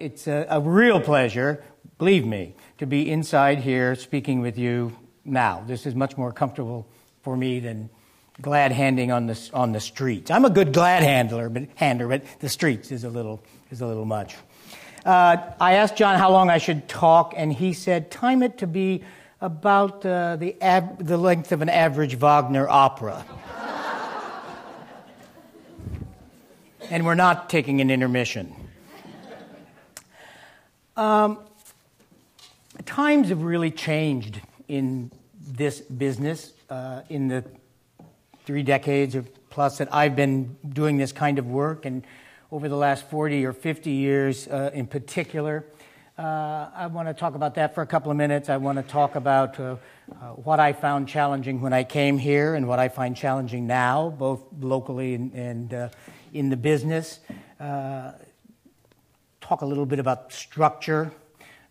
it's a real pleasure, believe me, to be inside here speaking with you now. This is much more comfortable for me than glad handing on the streets. I'm a good glad hander, but the streets is a little much. I asked John how long I should talk, and he said time it to be about the length of an average Wagner opera. And we're not taking an intermission. Times have really changed in this business in the 3 decades or plus that I've been doing this kind of work, and over the last 40 or 50 years in particular. I want to talk about that for a couple of minutes. I want to talk about what I found challenging when I came here and what I find challenging now, both locally and in the business. Talk a little bit about structure,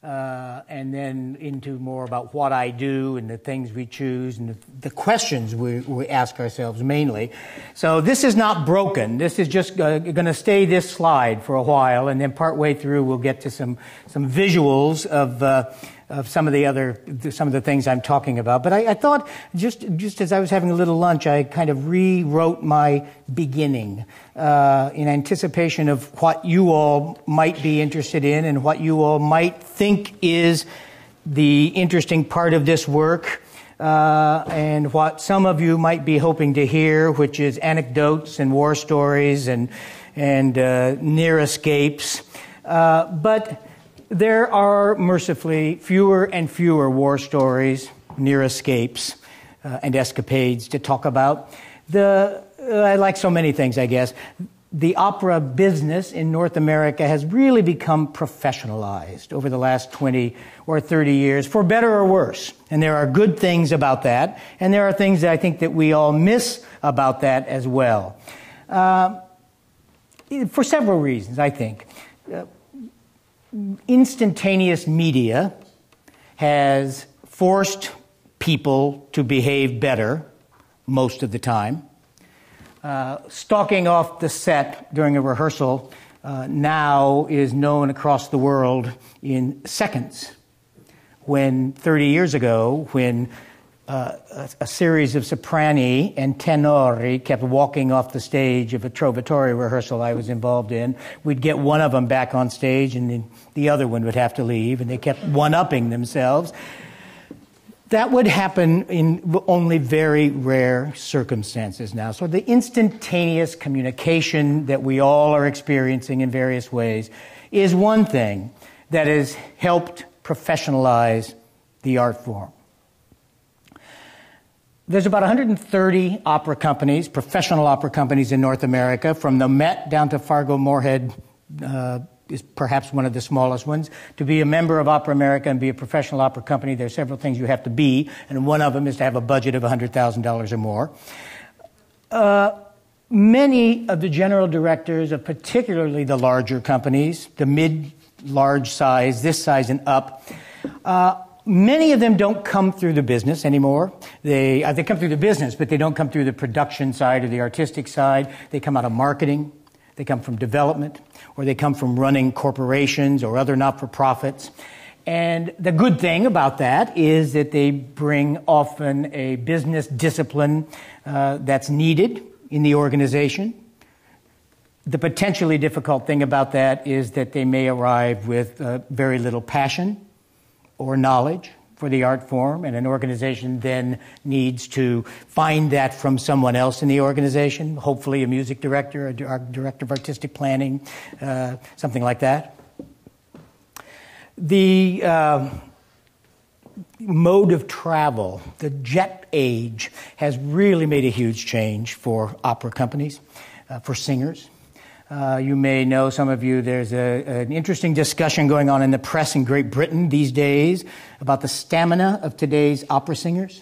and then into more about what I do and the things we choose and the questions we ask ourselves mainly. So this is not broken. This is just going to stay this slide for a while, and then partway through we'll get to some visuals of some of the things I'm talking about. But I thought just as I was having a little lunch, I kind of rewrote my beginning in anticipation of what you all might be interested in and what you all might think is the interesting part of this work, and what some of you might be hoping to hear, which is anecdotes and war stories and near escapes. But there are mercifully fewer and fewer war stories, near escapes, and escapades to talk about. Like so many things, I guess, the opera business in North America has really become professionalized over the last 20 or 30 years, for better or worse. And there are good things about that, and there are things that I think that we all miss about that as well. For several reasons, I think. Instantaneous media has forced people to behave better most of the time. Stalking off the set during a rehearsal now is known across the world in seconds, when 30 years ago, when a series of soprani and tenori kept walking off the stage of a Trovatore rehearsal I was involved in, we'd get one of them back on stage and then the other one would have to leave, and they kept one-upping themselves. That would happen in only very rare circumstances now. So the instantaneous communication that we all are experiencing in various ways is one thing that has helped professionalize the art form. There's about 130 opera companies, professional opera companies in North America, from the Met down to Fargo Moorhead is perhaps one of the smallest ones. To be a member of Opera America and be a professional opera company, there are several things you have to be, and one of them is to have a budget of $100,000 or more. Many of the general directors of particularly the larger companies, the mid-large size, this size and up, many of them don't come through the business anymore. They come through the business, but they don't come through the production side or the artistic side. They come out of marketing. They come from development, or they come from running corporations or other not-for-profits. And the good thing about that is that they bring often a business discipline that's needed in the organization. The potentially difficult thing about that is that they may arrive with very little passion or knowledge for the art form, and an organization then needs to find that from someone else in the organization, hopefully a music director, a director of artistic planning, something like that. The mode of travel, the jet age, has really made a huge change for opera companies, for singers. You may know, some of you, there's an interesting discussion going on in the press in Great Britain these days about the stamina of today's opera singers.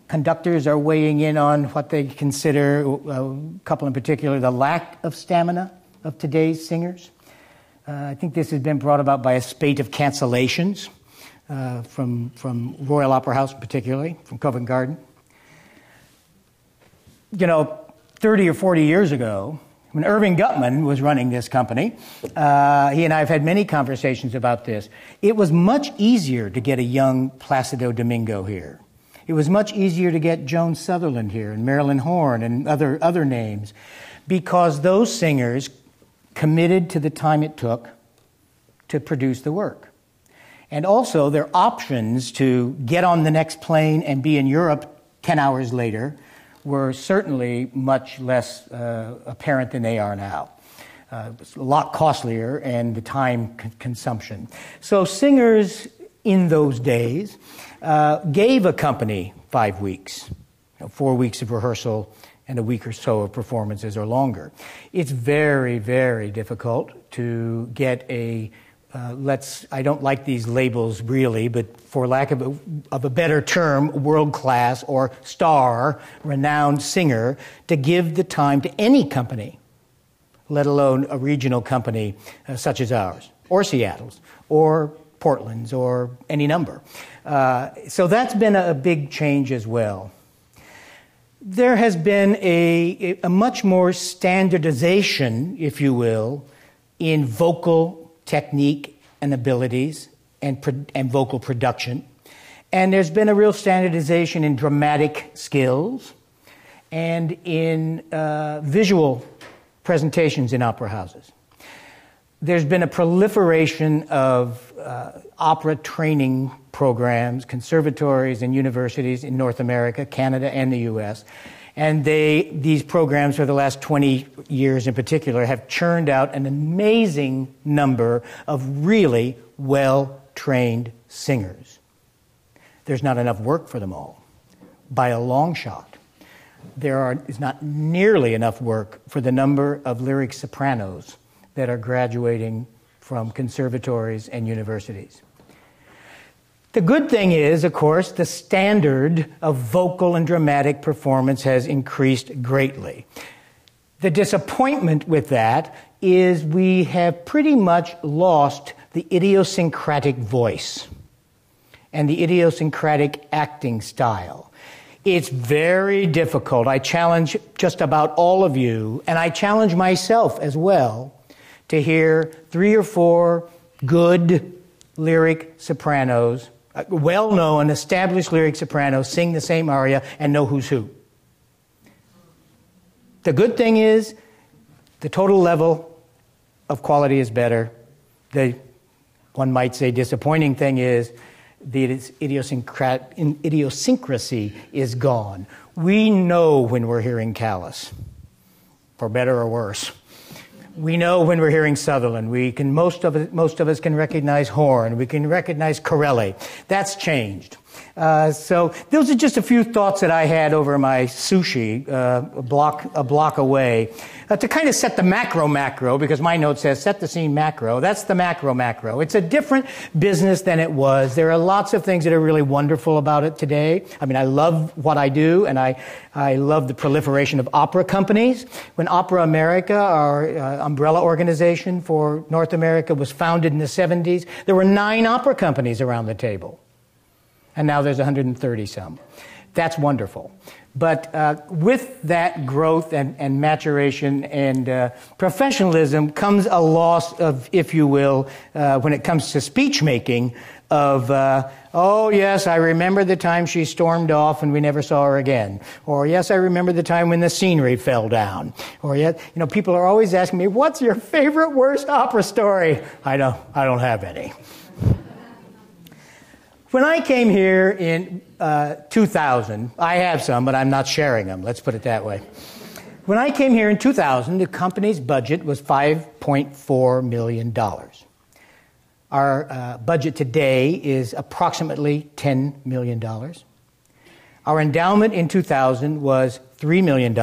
Conductors are weighing in on what they consider, a couple in particular, the lack of stamina of today's singers. I think this has been brought about by a spate of cancellations from Royal Opera House particularly, from Covent Garden. 30 or 40 years ago, When Irving Gutman was running this company, he and I have had many conversations about this. It was much easier to get a young Placido Domingo here. It was much easier to get Joan Sutherland here and Marilyn Horne and other names, because those singers committed to the time it took to produce the work. And also their options to get on the next plane and be in Europe 10 hours later were certainly much less apparent than they are now. It's a lot costlier, and the time consumption. So singers in those days gave a company 5 weeks, 4 weeks of rehearsal and a week or so of performances or longer. It's very, very difficult to get a I don't like these labels really, but for lack of a better term, world-class or star, renowned singer, to give the time to any company, let alone a regional company such as ours, or Seattle's, or Portland's, or any number. So that's been a big change as well. There has been a much more standardization, if you will, in vocal technique and abilities and vocal production. And there's been a real standardization in dramatic skills and in visual presentations in opera houses. There's been a proliferation of opera training programs, conservatories and universities in North America, Canada, and the U.S., and these programs for the last 20 years in particular have churned out an amazing number of really well-trained singers. There's not enough work for them all, by a long shot. There is not nearly enough work for the number of lyric sopranos that are graduating from conservatories and universities. The good thing is, of course, the standard of vocal and dramatic performance has increased greatly. The disappointment with that is we have pretty much lost the idiosyncratic voice and the idiosyncratic acting style. It's very difficult. I challenge just about all of you, and I challenge myself as well, to hear 3 or 4 good lyric sopranos, well-known, established lyric sopranos, sing the same aria and know who's who. The good thing is the total level of quality is better. The, one might say, disappointing thing is the idiosyncrasy is gone. We know when we're hearing Callas, for better or worse. We know when we're hearing Sutherland. We can most of us can recognize Horne. We can recognize Corelli. That's changed. So those are just a few thoughts that I had over my sushi a block away to kind of set the macro, because my note says set the scene macro. That's the macro. It's a different business than it was. There are lots of things that are really wonderful about it today. I mean, I love what I do, and I love the proliferation of opera companies. When Opera America, our umbrella organization for North America, was founded in the 70s, there were 9 opera companies around the table. And now there's 130 some. That's wonderful. But with that growth and maturation and professionalism comes a loss of, if you will, when it comes to speech making, of, oh yes, I remember the time she stormed off and we never saw her again. Or yes, I remember the time when the scenery fell down. Or yet, people are always asking me, what's your favorite worst opera story? I don't have any. When I came here in 2000, I have some, but I'm not sharing them. Let's put it that way. When I came here in 2000, the company's budget was $5.4 million. Our budget today is approximately $10 million. Our endowment in 2000 was $3 million.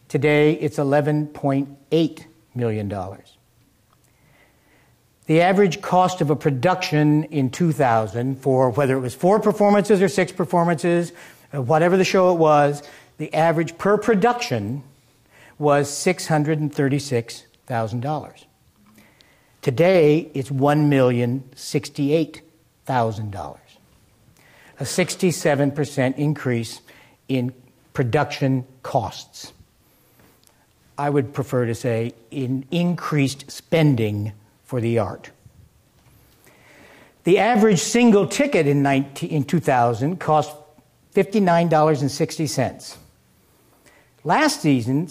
Today, it's $11.8 million. The average cost of a production in 2000, for whether it was 4 performances or 6 performances, whatever the show it was, the average per production was $636,000. Today, it's $1,068,000. A 67% increase in production costs. I would prefer to say, in increased spending for the art. The average single ticket in 2000 cost $59.60. Last season,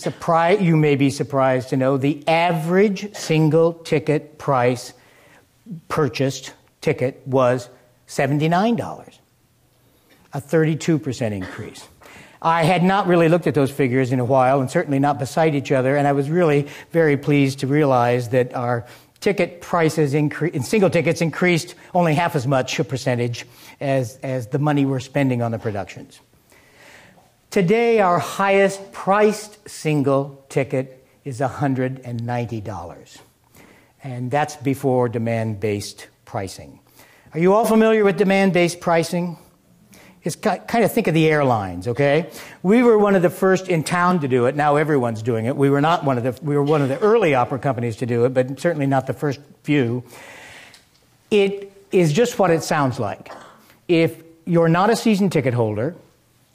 you may be surprised to know, the average single ticket price purchased ticket was $79, a 32% increase. I had not really looked at those figures in a while, and certainly not beside each other, and I was really very pleased to realize that our ticket prices in single tickets increased only half as much a percentage as the money we're spending on the productions. Today, our highest priced single ticket is $190, and that's before demand-based pricing. Are you all familiar with demand-based pricing? It's kind of think of the airlines, okay? We were one of the first in town to do it. Now everyone's doing it. We were one of the early opera companies to do it, but certainly not the first few. It is just what it sounds like. If you're not a season ticket holder,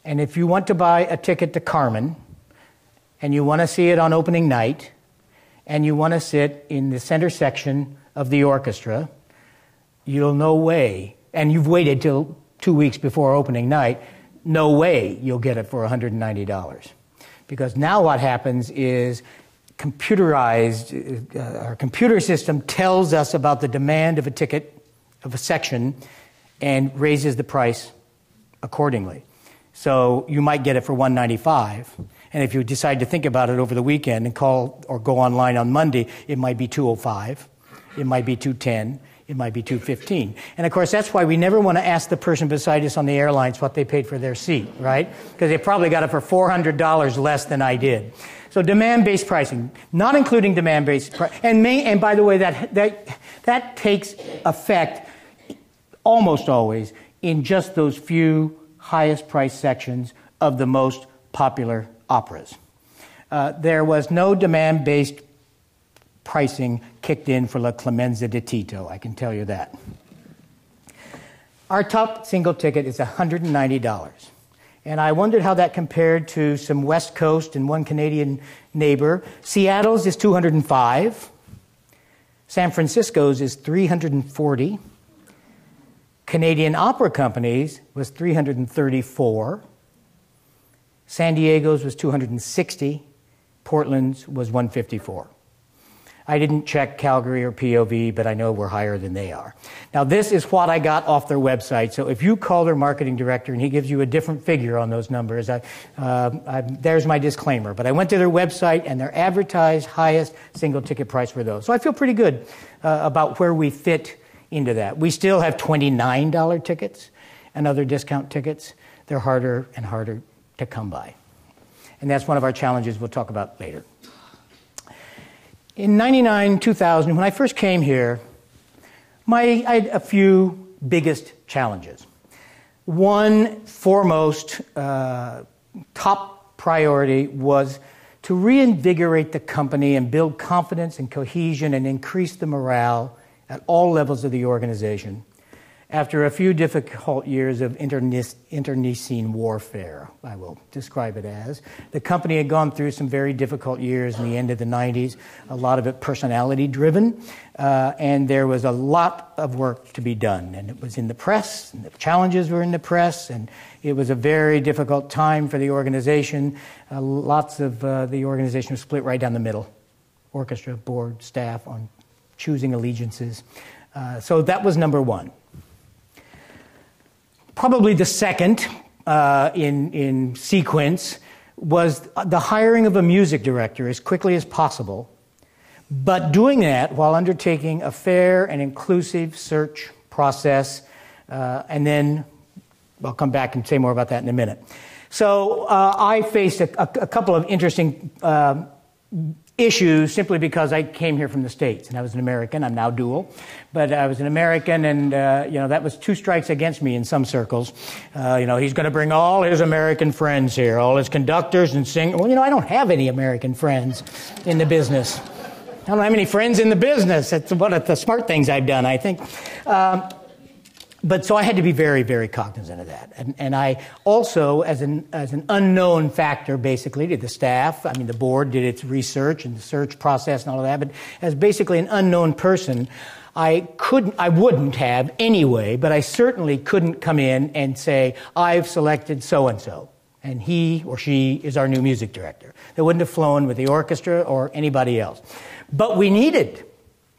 and if you want to buy a ticket to Carmen, and you want to see it on opening night, and you want to sit in the center section of the orchestra, you'll no way, and you've waited till 2 weeks before opening night, no way you'll get it for $190. Because now what happens is our computer system tells us about the demand of a ticket, of a section, and raises the price accordingly. So you might get it for $195, and if you decide to think about it over the weekend and call or go online on Monday, it might be $205, it might be $210, it might be $215. And of course, that's why we never want to ask the person beside us on the airlines what they paid for their seat, right? Because they probably got it for $400 less than I did. So demand-based pricing, not including demand-based pricing. And by the way, that takes effect almost always in just those few highest price sections of the most popular operas. There was no demand-based pricing kicked in for La Clemenza di Tito, I can tell you that. Our top single ticket is $190. And I wondered how that compared to some West Coast and one Canadian neighbor. Seattle's is $205. San Francisco's is $340. Canadian Opera Company's was $334. San Diego's was $260. Portland's was $154. I didn't check Calgary or POV, but I know we're higher than they are. Now, this is what I got off their website. So if you call their marketing director and he gives you a different figure on those numbers, there's my disclaimer. But I went to their website, and their advertised highest single ticket price were those. So I feel pretty good about where we fit into that. We still have $29 tickets and other discount tickets. They're harder and harder to come by. And that's one of our challenges we'll talk about later. In 99, 2000, when I first came here, I had a few biggest challenges. One foremost top priority was to reinvigorate the company and build confidence and cohesion and increase the morale at all levels of the organization after a few difficult years of internecine warfare, I will describe it as. The company had gone through some very difficult years in the end of the 90s, a lot of it personality-driven, and there was a lot of work to be done. And it was in the press, and the challenges were in the press, and it was a very difficult time for the organization. Lots of the organization was split right down the middle, orchestra, board, staff, on choosing allegiances. So that was number one. Probably the second in sequence was the hiring of a music director as quickly as possible, but doing that while undertaking a fair and inclusive search process, and then I'll come back and say more about that in a minute. So I faced a couple of interesting issues simply because I came here from the States, and I was an American. I'm now dual, but I was an American, and that was two strikes against me in some circles. He's going to bring all his American friends here, all his conductors and singers. Well, I don't have any American friends in the business. I don't have any friends in the business. That's one of the smart things I've done, I think. But so I had to be very, very cognizant of that. And I also, as an unknown factor, basically, to the staff, I mean, the board did its research and the search process and all of that, but as basically an unknown person, I wouldn't have anyway, but I certainly couldn't come in and say, I've selected so-and-so, and he or she is our new music director. They wouldn't have flown with the orchestra or anybody else. But we needed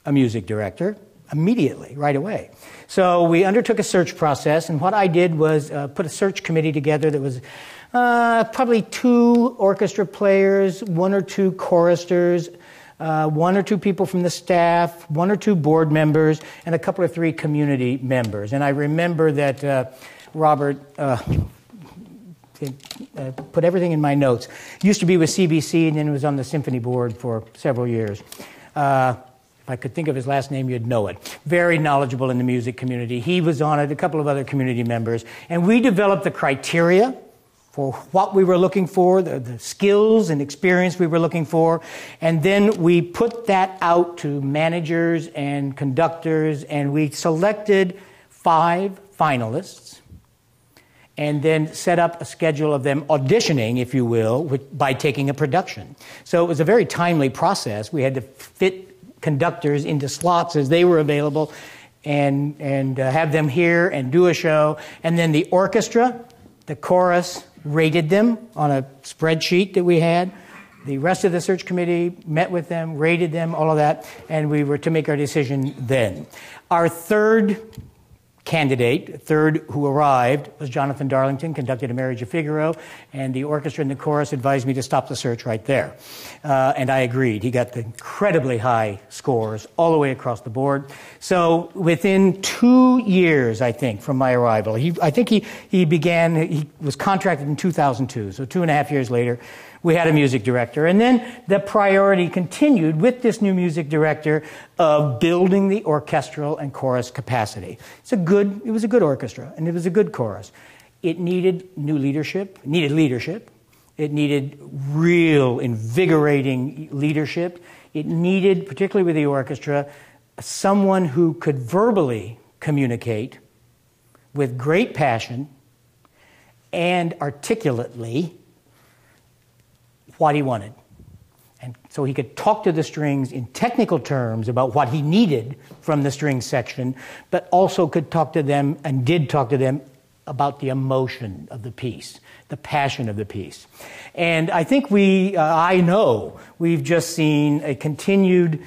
a music director immediately, right away. So we undertook a search process, and what I did was put a search committee together that was probably 2 orchestra players, 1 or 2 choristers, 1 or 2 people from the staff, 1 or 2 board members, and a couple or 3 community members. And I remember that Robert put everything in my notes. Used to be with CBC and then was on the symphony board for several years. If I could think of his last name, you'd know it. Very knowledgeable in the music community. He was on it, a couple of other community members. And we developed the criteria for what we were looking for, the skills and experience we were looking for. And then we put that out to managers and conductors, and we selected 5 finalists and then set up a schedule of them auditioning, if you will, by taking a production. So it was a very timely process. We had to fit conductors into slots as they were available and have them here and do a show. And then the orchestra, the chorus, rated them on a spreadsheet that we had. The rest of the search committee met with them, rated them, all of that, and we were to make our decision then. Our third candidate, third who arrived, was Jonathan Darlington, conducted A Marriage of Figaro, and the orchestra and the chorus advised me to stop the search right there. And I agreed. He got the incredibly high scores all the way across the board. So within 2 years, I think, from my arrival, he was contracted in 2002, so 2.5 years later, we had a music director. And then the priority continued with this new music director of building the orchestral and chorus capacity. It was a good orchestra, and it was a good chorus. It needed new leadership. It needed real, invigorating leadership. It needed, particularly with the orchestra, someone who could verbally communicate with great passion and articulately what he wanted. And so he could talk to the strings in technical terms about what he needed from the string section, but also could talk to them, and did talk to them, about the emotion of the piece, the passion of the piece. And I think I know we've just seen a continued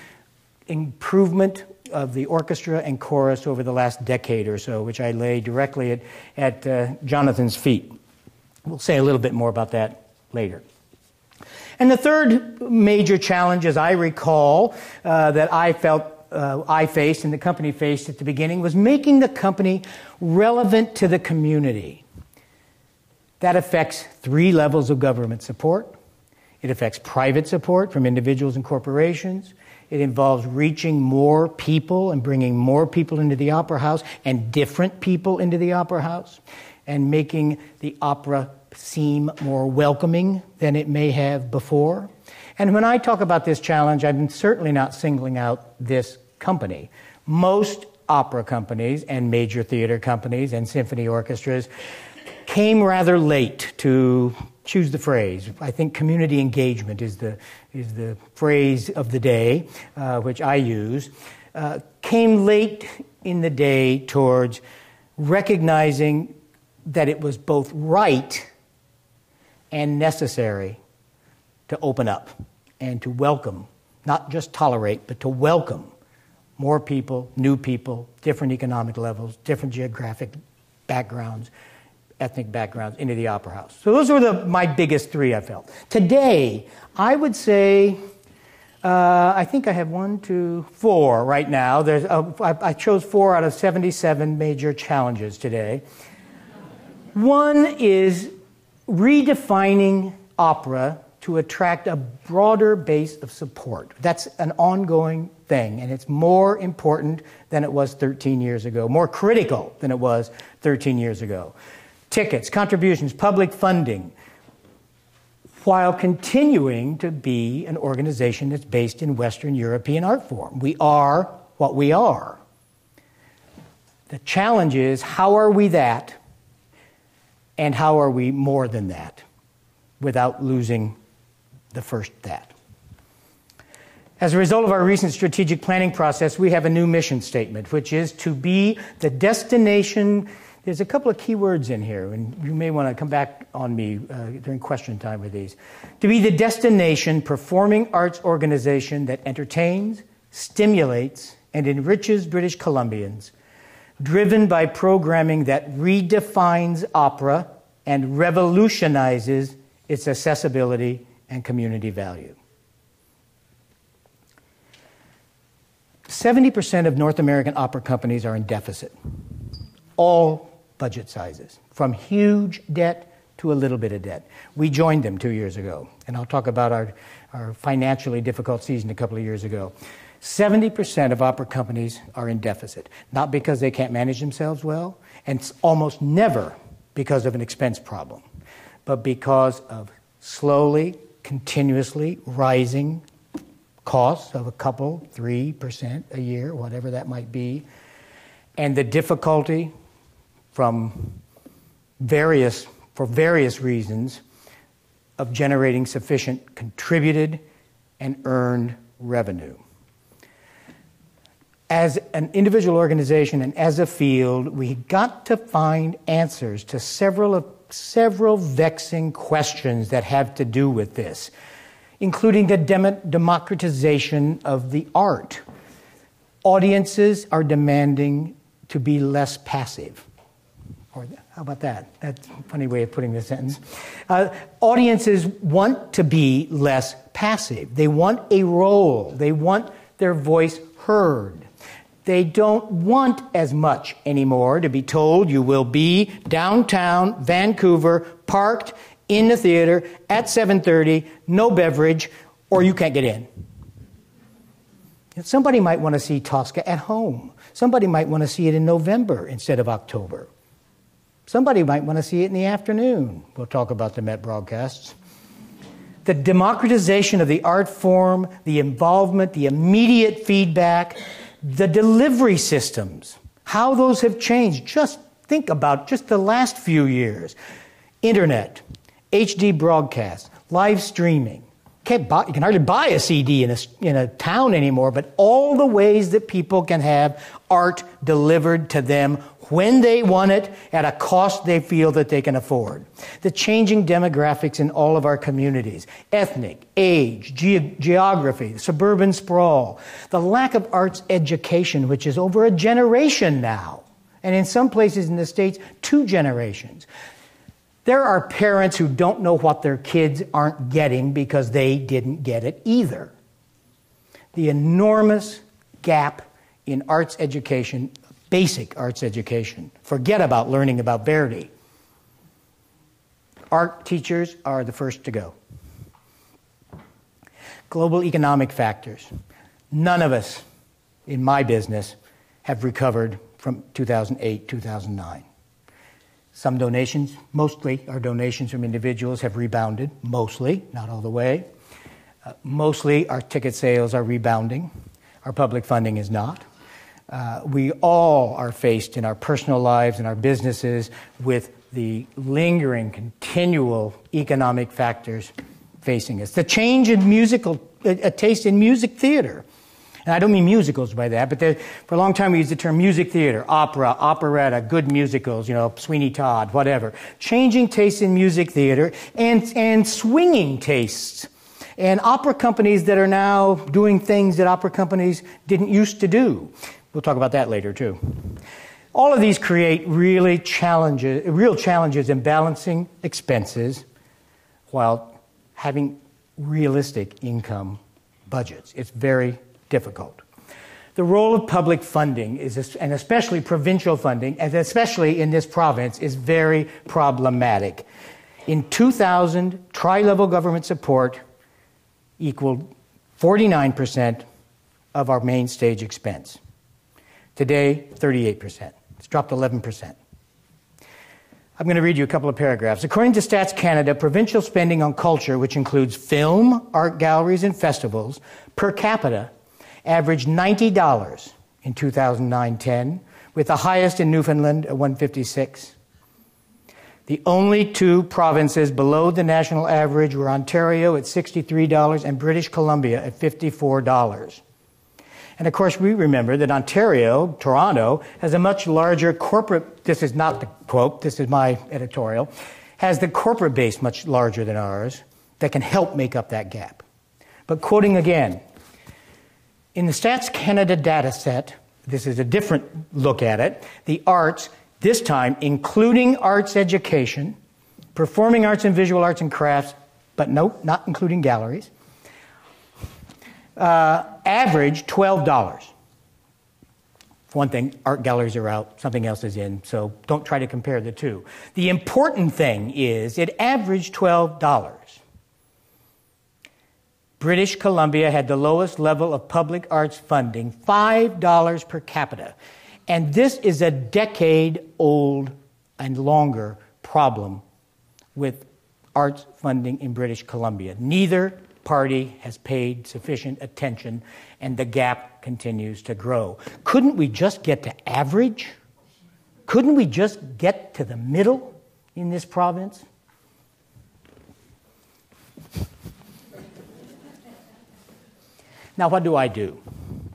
improvement of the orchestra and chorus over the last decade or so, which I lay directly at Jonathan's feet. We'll say a little bit more about that later. And the third major challenge, as I recall, that I felt I faced and the company faced at the beginning, was making the company relevant to the community. That affects 3 levels of government support. It affects private support from individuals and corporations. It involves reaching more people and bringing more people into the opera house and different people into the opera house, and making the opera seem more welcoming than it may have before. And when I talk about this challenge, I'm certainly not singling out this company. Most opera companies and major theater companies and symphony orchestras came rather late to choose the phrase. I think community engagement is the phrase of the day, which I use. Came late in the day towards recognizing that it was both right and necessary to open up and to welcome, not just tolerate, but to welcome more people, new people, different economic levels, different geographic backgrounds, ethnic backgrounds into the opera house. So those were my biggest 3 I felt. Today, I would say, I think I have 1, 2, 4 right now. I chose 4 out of 77 major challenges today. One is redefining opera to attract a broader base of support. That's an ongoing thing, and it's more important than it was 13 years ago, more critical than it was 13 years ago. Tickets, contributions, public funding, while continuing to be an organization that's based in Western European art form. We are what we are. The challenge is, how are we that, and how are we more than that, without losing the first that? As a result of our recent strategic planning process, we have a new mission statement, which is to be the destination. There's a couple of key words in here, and you may want to come back on me during question time with these. To be the destination performing arts organization that entertains, stimulates, and enriches British Columbians, driven by programming that redefines opera and revolutionizes its accessibility and community value. 70% of North American opera companies are in deficit, all budget sizes, from huge debt to a little bit of debt. We joined them 2 years ago, and I'll talk about our financially difficult season a couple of years ago. 70% of opera companies are in deficit, not because they can't manage themselves well, and almost never because of an expense problem, but because of slowly, continuously rising costs of a couple, 3% a year, whatever that might be, and the difficulty for various reasons of generating sufficient contributed and earned revenue. As an individual organization and as a field, we got to find answers to several vexing questions that have to do with this, including the democratization of the art. Audiences are demanding to be less passive. Or how about that? That's a funny way of putting the sentence. Audiences want to be less passive. They want a role. They want their voice heard. They don't want as much anymore to be told you will be downtown Vancouver, parked in the theater at 7:30, no beverage, or you can't get in. Somebody might want to see Tosca at home. Somebody might want to see it in November instead of October. Somebody might want to see it in the afternoon. We'll talk about the Met broadcasts. The democratization of the art form, the involvement, the immediate feedback, the delivery systems, how those have changed. Just think about just the last few years. Internet, HD broadcast, live streaming. You can hardly buy a CD in a town anymore, but all the ways that people can have art delivered to them when they want it at a cost they feel that they can afford. The changing demographics in all of our communities, ethnic, age, geography, suburban sprawl, the lack of arts education, which is over a generation now, and in some places in the States, 2 generations. There are parents who don't know what their kids aren't getting because they didn't get it either. The enormous gap in arts education, basic arts education. Forget about learning about Verdi. Art teachers are the first to go. Global economic factors. None of us in my business have recovered from 2008, 2009. Some donations, mostly our donations from individuals, have rebounded. Mostly, not all the way. Mostly our ticket sales are rebounding. Our public funding is not. We all are faced in our personal lives and our businesses with the lingering, continual economic factors facing us. The change in taste in music theater. And I don't mean musicals by that, but for a long time we used the term music theater, opera, operetta, good musicals, Sweeney Todd, whatever. Changing tastes in music theater and swinging tastes. And opera companies that are now doing things that opera companies didn't used to do. We'll talk about that later too. All of these create real challenges in balancing expenses while having realistic income budgets. It's very difficult. The role of public funding, and especially provincial funding, and especially in this province, is very problematic. In 2000, tri-level government support equaled 49% of our main stage expense. Today, 38%. It's dropped 11%. I'm going to read you a couple of paragraphs. According to Stats Canada, provincial spending on culture, which includes film, art galleries, and festivals, per capita, averaged $90 in 2009-10, with the highest in Newfoundland at 156. The only two provinces below the national average were Ontario at $63 and British Columbia at $54. And of course, we remember that Ontario, Toronto, has a much larger corporate, this is not the quote, this is my editorial, has the corporate base much larger than ours that can help make up that gap. But quoting again, in the Stats Canada data set, this is a different look at it, the arts, this time including arts education, performing arts and visual arts and crafts, but no, not including galleries, average $12. For one thing, art galleries are out, something else is in, so don't try to compare the two. The important thing is it averaged $12. British Columbia had the lowest level of public arts funding, $5 per capita. And this is a decade-old and longer problem with arts funding in British Columbia. Neither party has paid sufficient attention, and the gap continues to grow. Couldn't we just get to average? Couldn't we just get to the middle in this province? Now, what do I do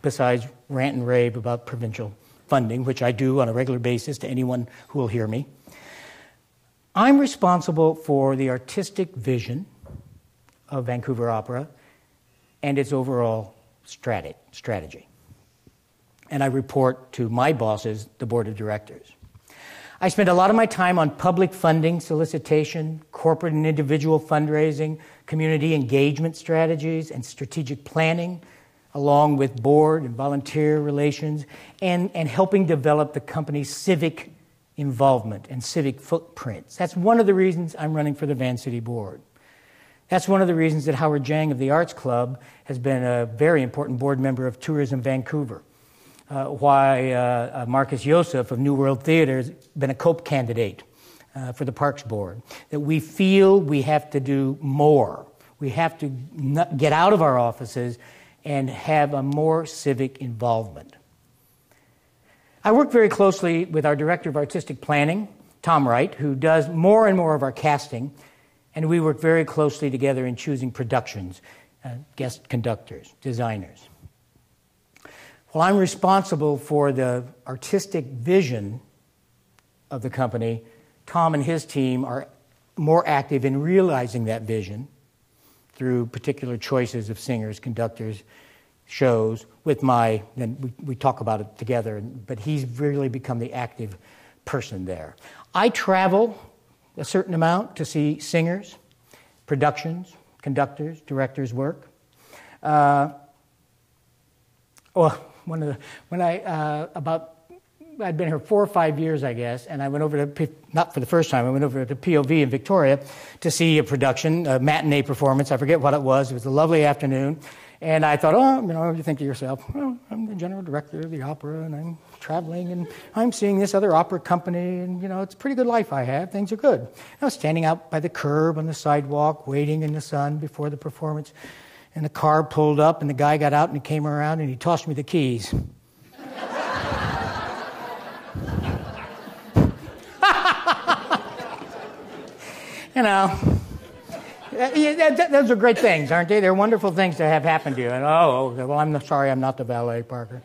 besides rant and rave about provincial funding, which I do on a regular basis to anyone who will hear me? I'm responsible for the artistic vision of Vancouver Opera and its overall strategy. And I report to my bosses, the board of directors. I spend a lot of my time on public funding solicitation, corporate and individual fundraising, community engagement strategies, and strategic planning, along with board and volunteer relations, and helping develop the company's civic involvement and civic footprints. That's one of the reasons I'm running for the Van City board. That's one of the reasons that Howard Jang of the Arts Club has been a very important board member of Tourism Vancouver. Why Marcus Yosef of New World Theatre has been a COPE candidate for the Parks Board. That we feel we have to do more. We have to get out of our offices and have a more civic involvement. I work very closely with our Director of Artistic Planning, Tom Wright, who does more and more of our casting, and we work very closely together in choosing productions, guest conductors, designers. While I'm responsible for the artistic vision of the company, Tom and his team are more active in realizing that vision through particular choices of singers, conductors, shows with and we talk about it together, but he's really become the active person there. I travel a certain amount to see singers, productions, conductors, directors work. I'd been here 4 or 5 years, I guess, and I went over to, not for the first time, I went over to POV in Victoria to see a production, a matinee performance. I forget what it was. It was a lovely afternoon. And I thought, you think to yourself, well, I'm the general director of the opera, and I'm traveling, and I'm seeing this other opera company, and, it's a pretty good life I have. Things are good. I was standing out by the curb on the sidewalk, waiting in the sun before the performance, and the car pulled up, and the guy got out, and he came around, and he tossed me the keys. Those are great things, aren't they? They're wonderful things to have happen to you. And, I'm sorry, I'm not the valet, Parker.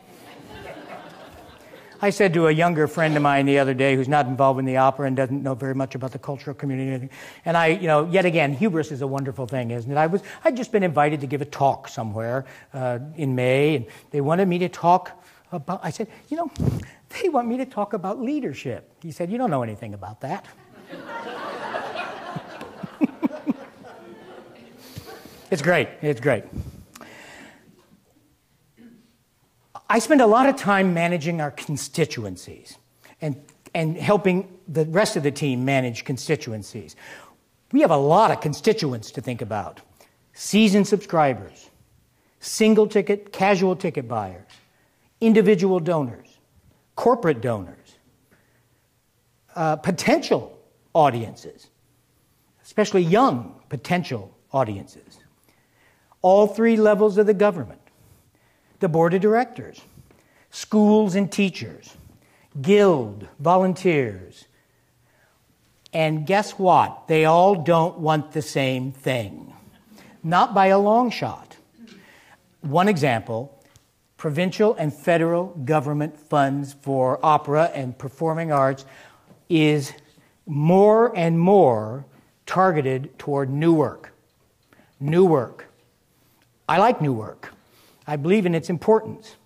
I said to a younger friend of mine the other day who's not involved in the opera and doesn't know very much about the cultural community, and yet again, hubris is a wonderful thing, isn't it? I'd just been invited to give a talk somewhere in May, and they wanted me to talk about, I said, they want me to talk about leadership. He said, you don't know anything about that. It's great. It's great. I spend a lot of time managing our constituencies and helping the rest of the team manage constituencies. We have a lot of constituents to think about. Season subscribers, single ticket, casual ticket buyers, individual donors, corporate donors, potential audiences, especially young potential audiences. All 3 levels of the government, the board of directors, schools and teachers, guild, volunteers. And guess what? They all don't want the same thing. Not by a long shot. One example, provincial and federal government funds for opera and performing arts is more and more targeted toward new work. New work. I like new work. I believe in its importance.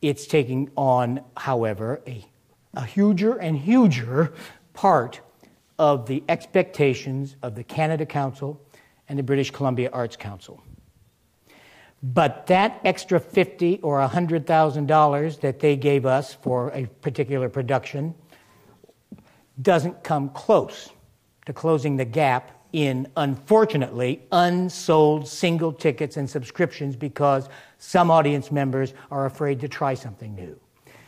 It's taking on, however, a huger and huger part of the expectations of the Canada Council and the British Columbia Arts Council. But that extra $50,000 or $100,000 that they gave us for a particular production doesn't come close to closing the gap in, unfortunately, unsold single tickets and subscriptions because some audience members are afraid to try something new.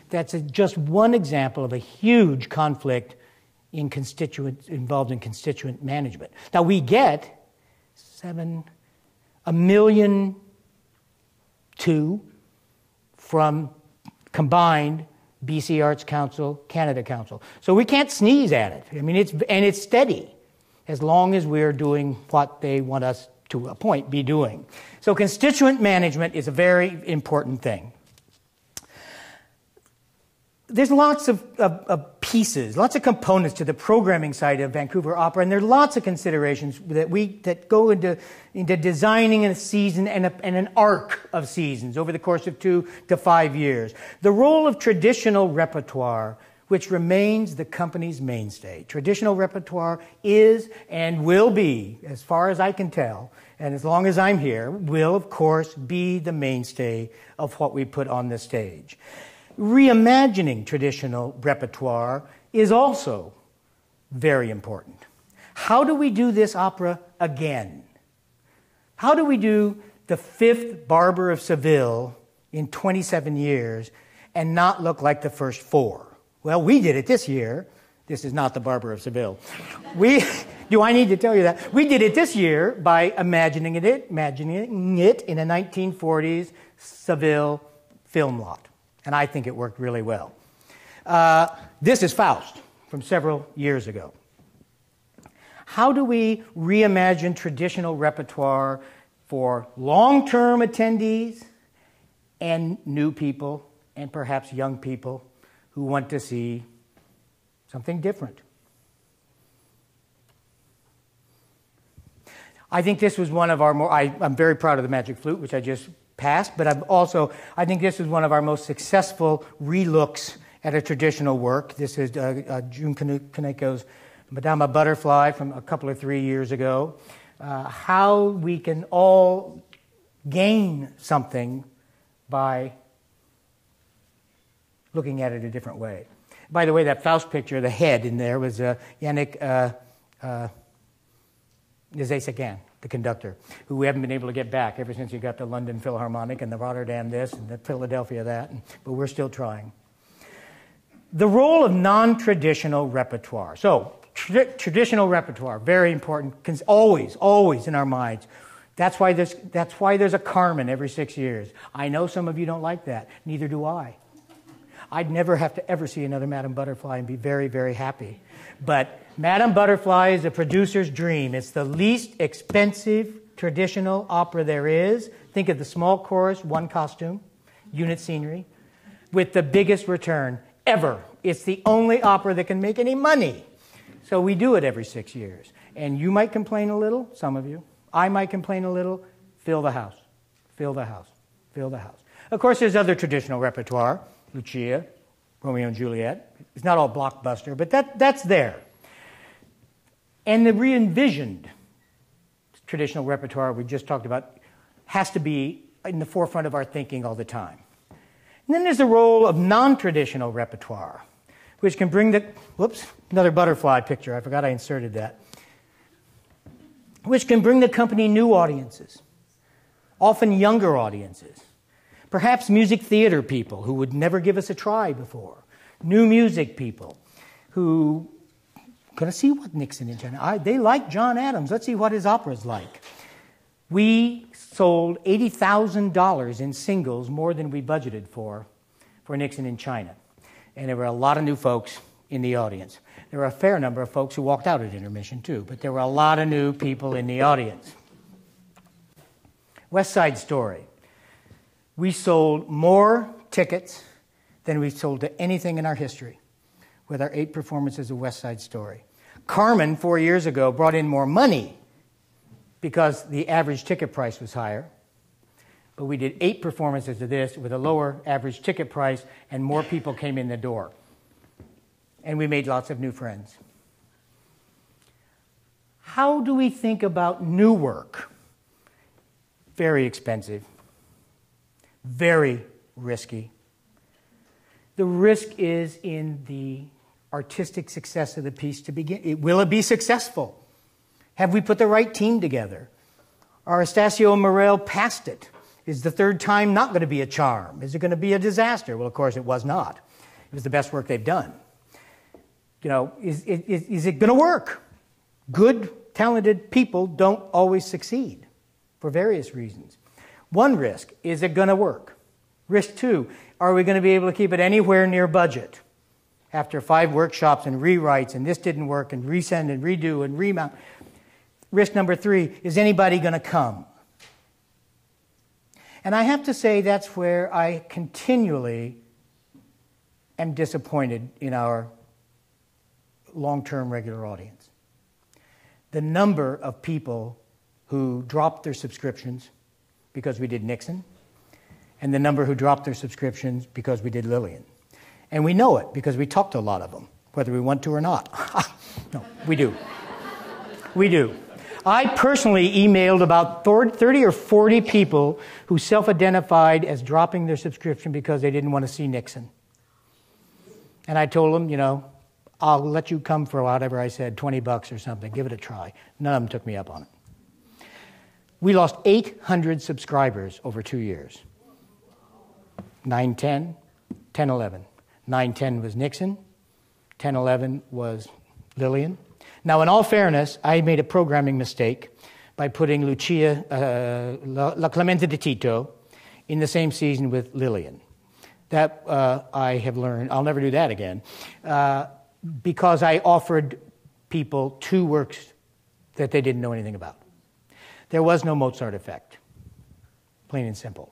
That's just one example of a huge conflict involved in constituent management. Now, we get $1.2 million from combined BC Arts Council, Canada Council. So we can't sneeze at it. I mean, it's steady as long as we're doing what they want us to a point be doing. So constituent management is a very important thing. There's lots of pieces, lots of components to the programming side of Vancouver Opera, and there are lots of considerations that go into designing a season and an arc of seasons over the course of 2 to 5 years. The role of traditional repertoire, which remains the company's mainstay. Traditional repertoire is and will be, as far as I can tell, and as long as I'm here, will, of course, be the mainstay of what we put on the stage. Reimagining traditional repertoire is also very important. How do we do this opera again? How do we do the 5th Barber of Seville in 27 years and not look like the first 4? Well, we did it this year. This is not the Barber of Seville. Do I need to tell you that? We did it this year by imagining it in a 1940s Seville film lot. And I think it worked really well. This is Faust from several years ago. How do we reimagine traditional repertoire for long-term attendees and new people and perhaps young people who want to see something different? I think this was one of our more... I'm very proud of the Magic Flute, which I just passed, but I think this is one of our most successful relooks at a traditional work. This is Jun Kaneko's Madama Butterfly from a couple of 3 years ago. How we can all gain something by looking at it a different way. By the way, that Faust picture, the head in there was Yannick Nézet-Séguin, the conductor, who we haven't been able to get back ever since he got the London Philharmonic and the Rotterdam this and the Philadelphia that, but we're still trying. The role of non-traditional repertoire. So, traditional repertoire, very important, always in our minds. That's why there's a Carmen every 6 years. I know some of you don't like that. Neither do I. I'd never have to ever see another Madame Butterfly and be very, very happy. But Madame Butterfly is a producer's dream. It's the least expensive traditional opera there is. Think of the small chorus, one costume, unit scenery, with the biggest return ever. It's the only opera that can make any money. So we do it every 6 years. And you might complain a little, some of you. I might complain a little. Fill the house. Fill the house. Fill the house. Of course, there's other traditional repertoire. Lucia, Romeo and Juliet. It's not all blockbuster, but that's there. And the re-envisioned traditional repertoire we just talked about has to be in the forefront of our thinking all the time. And then there's the role of non-traditional repertoire, which can bring the... Whoops, another butterfly picture. I forgot I inserted that. Which can bring the company new audiences, often younger audiences. Perhaps music theater people who would never give us a try before. New music people who going to see what Nixon in China. They like John Adams. Let's see what his opera's like. We sold $80,000 in singles, more than we budgeted for Nixon in China. And there were a lot of new folks in the audience. There were a fair number of folks who walked out at intermission too, but there were a lot of new people in the audience. West Side Story. We sold more tickets than we've sold to anything in our history with our 8 performances of West Side Story. Carmen, 4 years ago, brought in more money because the average ticket price was higher. But we did 8 performances of this with a lower average ticket price, and more people came in the door. And we made lots of new friends. How do we think about new work? Very expensive, very risky. The risk is in the artistic success of the piece to begin. Will it be successful? Have we put the right team together? Are Estacio and Morel past it? Is the third time not going to be a charm? Is it going to be a disaster? Well, of course, it was not. It was the best work they've done. You know, is it going to work? Good, talented people don't always succeed for various reasons. One risk, is it going to work? Risk 2, are we going to be able to keep it anywhere near budget? After 5 workshops and rewrites, and this didn't work, and resend and redo and remount. Risk number 3, is anybody going to come? And I have to say that's where I continually am disappointed in our long-term regular audience. The number of people who dropped their subscriptions because we did Nixon, and the number who dropped their subscriptions because we did Lillian. And we know it because we talked to a lot of them, whether we want to or not. No, we do. We do. I personally emailed about 30 or 40 people who self-identified as dropping their subscription because they didn't want to see Nixon. And I told them, you know, I'll let you come for whatever I said, $20 or something. Give it a try. None of them took me up on it. We lost 800 subscribers over 2 years. 9-10, 10-11. 9-10 was Nixon. 10-11 was Lillian. Now, in all fairness, I made a programming mistake by putting Lucia, La Clemente de Tito in the same season with Lillian. That I have learned. I'll never do that again. Because I offered people 2 works that they didn't know anything about. There was no Mozart effect, plain and simple.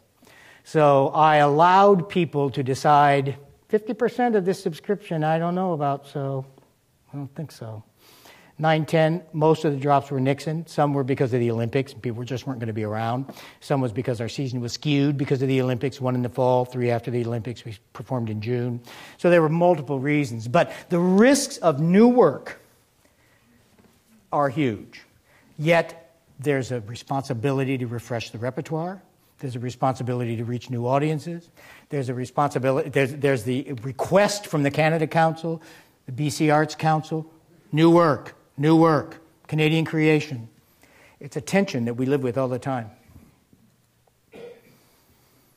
So I allowed people to decide 50% of this subscription I don't know about, so I don't think so. 9-10, most of the drops were Nixon. Some were because of the Olympics. People just weren't going to be around. Some was because our season was skewed because of the Olympics. 1 in the fall, 3 after the Olympics. We performed in June. So there were multiple reasons. But the risks of new work are huge. Yet there's a responsibility to refresh the repertoire. There's a responsibility to reach new audiences. There's a responsibility. There's the request from the Canada Council, the BC Arts Council, new work. New work, Canadian creation. It's a tension that we live with all the time.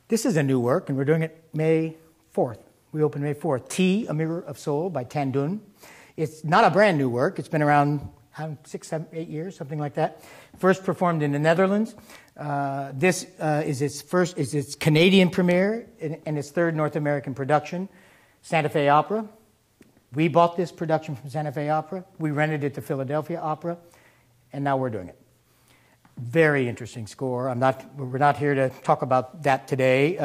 This is a new work, and we're doing it May 4th. We open May 4th. Tea, A Mirror of Soul by Tan Dun. It's not a brand new work. It's been around 6, 7, 8 years, something like that. First performed in the Netherlands. This is its Canadian premiere and its 3rd North American production. Santa Fe Opera. We bought this production from Santa Fe Opera. We rented it to Philadelphia Opera, and now we're doing it. Very interesting score. We're not here to talk about that today.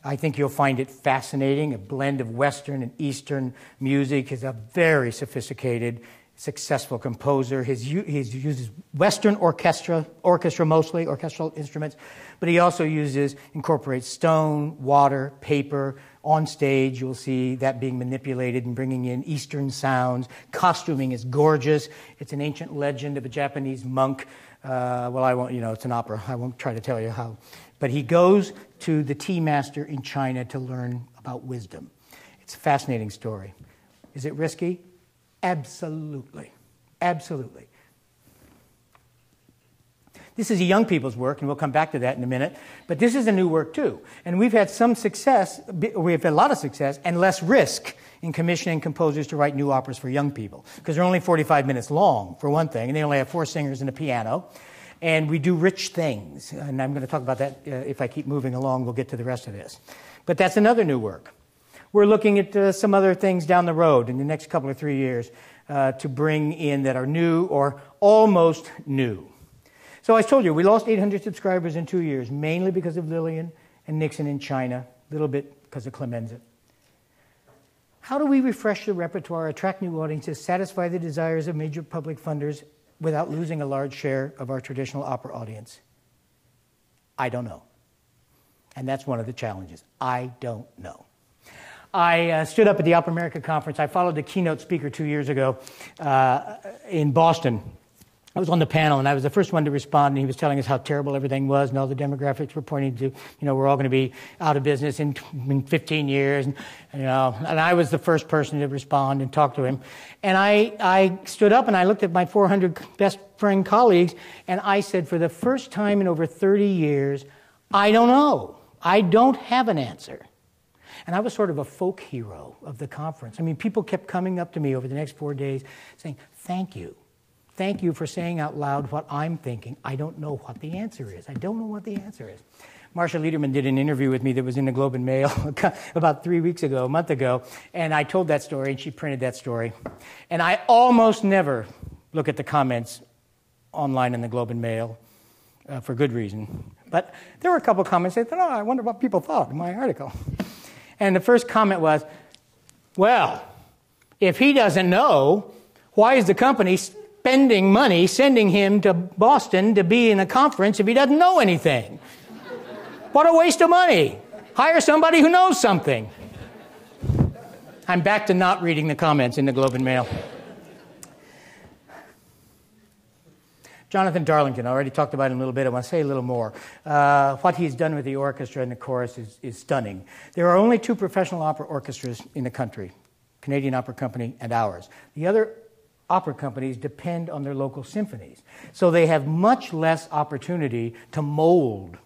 I think you'll find it fascinating. A blend of Western and Eastern music. He's a very sophisticated, successful composer. He uses Western orchestra mostly, orchestral instruments, but he also incorporates stone, water, paper. On stage, you'll see that being manipulated and bringing in Eastern sounds. Costuming is gorgeous. It's an ancient legend of a Japanese monk. Well, I won't, it's an opera. I won't try to tell you how. But he goes to the tea master in China to learn about wisdom. It's a fascinating story. Is it risky? Absolutely. Absolutely. This is a young people's work, and we'll come back to that in a minute. But this is a new work, too. And we've had some success, we've had a lot of success, and less risk in commissioning composers to write new operas for young people. Because they're only 45 minutes long, for one thing, and they only have 4 singers and a piano. And we do rich things. And I'm going to talk about that if I keep moving along. We'll get to the rest of this. But that's another new work. We're looking at some other things down the road in the next couple of 3 years to bring in that are new or almost new. So I told you, we lost 800 subscribers in 2 years, mainly because of Lillian and Nixon in China, a little bit because of Clemenza. How do we refresh the repertoire, attract new audiences, satisfy the desires of major public funders without losing a large share of our traditional opera audience? I don't know. And that's one of the challenges. I don't know. I stood up at the Opera America conference. I followed the keynote speaker 2 years ago in Boston. I was on the panel, and I was the first one to respond, and he was telling us how terrible everything was, and all the demographics were pointing to, we're all going to be out of business in 15 years, and I was the first person to respond and talk to him. And I stood up, and I looked at my 400 best friend colleagues, and I said, for the first time in over 30 years, I don't know. I don't have an answer. And I was sort of a folk hero of the conference. I mean, people kept coming up to me over the next 4 days saying, thank you. Thank you for saying out loud what I'm thinking. I don't know what the answer is. I don't know what the answer is. Marsha Liederman did an interview with me that was in the Globe and Mail about 3 weeks ago, a month ago, and I told that story, and she printed that story. And I almost never look at the comments online in the Globe and Mail for good reason. But there were a couple of comments that said, I wonder what people thought of my article. And the first comment was, well, if he doesn't know, why is the company spending money sending him to Boston to be in a conference if he doesn't know anything? What a waste of money. Hire somebody who knows something. I'm back to not reading the comments in the Globe and Mail. Jonathan Darlington, I already talked about him a little bit. I want to say a little more. What he's done with the orchestra and the chorus is stunning. There are only 2 professional opera orchestras in the country, Canadian Opera Company and ours. The other opera companies depend on their local symphonies. So they have much less opportunity to mold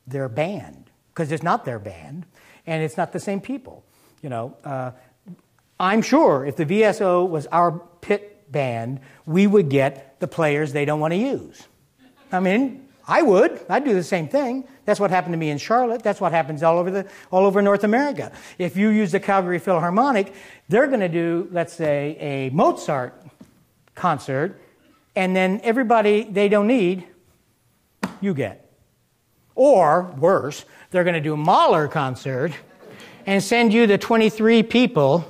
their band, because it's not their band, and it's not the same people. I'm sure if the VSO was our pit band, we would get the players they don't want to use. I mean, I would. I'd do the same thing. That's what happened to me in Charlotte. That's what happens all over North America. If you use the Calgary Philharmonic, they're going to do, let's say, a Mozart concert, and then everybody they don't need, you get. Or, worse, they're going to do a Mahler concert and send you the 23 people